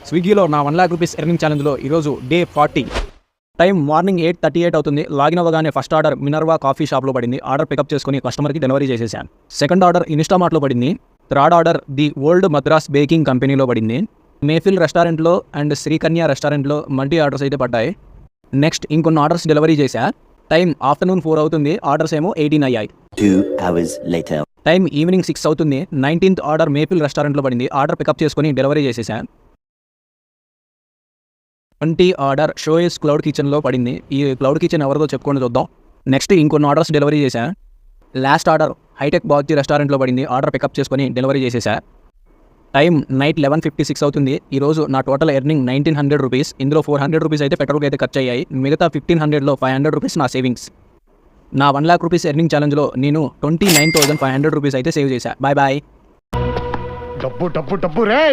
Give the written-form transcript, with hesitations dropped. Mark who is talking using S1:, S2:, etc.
S1: స్విగ్గీలో నా 1 lakh rupees earning ఛాలెంజ్లో ఈరోజు డే 40. టైం మార్నింగ్ 8:38 అవుతుంది. లాగిన్ అవ్వగానే ఫస్ట్ ఆర్డర్ మినర్వా కాఫీ షాప్లో పడింది. ఆర్డర్ పికప్ చేసుకుని కస్టమర్కి డెలివరీ చేసేసాను. సెకండ్ ఆర్డర్ ఇన్స్టామార్ట్లో పడింది. Third order the old Madras baking కంపెనీలో పడింది. మేఫిల్ రెస్టారెంట్లో అండ్ శ్రీకన్య రెస్టారెంట్లో మల్టీ ఆర్డర్స్ అయితే పడ్డాయి. నెక్స్ట్ ఇంకొన్ని ఆర్డర్స్ డెలివరీ చేశా. టైం ఆఫ్టర్నూన్ 4 అవుతుంది. ఆర్డర్స్ ఏమో 18 అయ్యాయి.
S2: 2 hours later.
S1: టైం ఈవినింగ్ 6 అవుతుంది. 19th ఆర్డర్ మేఫిల్ రెస్టారెంట్లో పడింది. ఆర్డర్ పికప్ చేసుకుని డెలివరీ చేసేసాను. 20 ఆర్డర్ షోయస్ క్లౌడ్ కిచెన్లో పడింది. ఈ క్లౌడ్ కిచెన్ ఎవరిదో చెప్పుకొని చూద్దాం. నెక్స్ట్ ఇంకొన్ని ఆర్డర్స్ డెలివరీ చేశా. లాస్ట్ ఆర్డర్ హైటెక్ బాగ్జీ రెస్టారెంట్లో పడింది. ఆర్డర్ పికప్ చేసుకొని డెలివరీ చేసేసా. టైం నైట్ 11:56 అవుతుంది. ఈరోజు నా టోటల్ ఎర్నింగ్ 1900 రూపీస్. ఇందులో 400 రూపీస్ అయితే పెట్రోల్కి అయితే ఖర్చు అయ్యాయి. మిగతా 1500లో 500 రూపీస్ నా సేవింగ్స్. నా 1 lakh రూపీస్ ఎర్నింగ్ ఛాలెంజ్లో నేను 29,500 రూపీస్ అయితే సేవ్ చేశా. Bye bye.
S3: డబ్బు డబ్బు డబ్బు రే.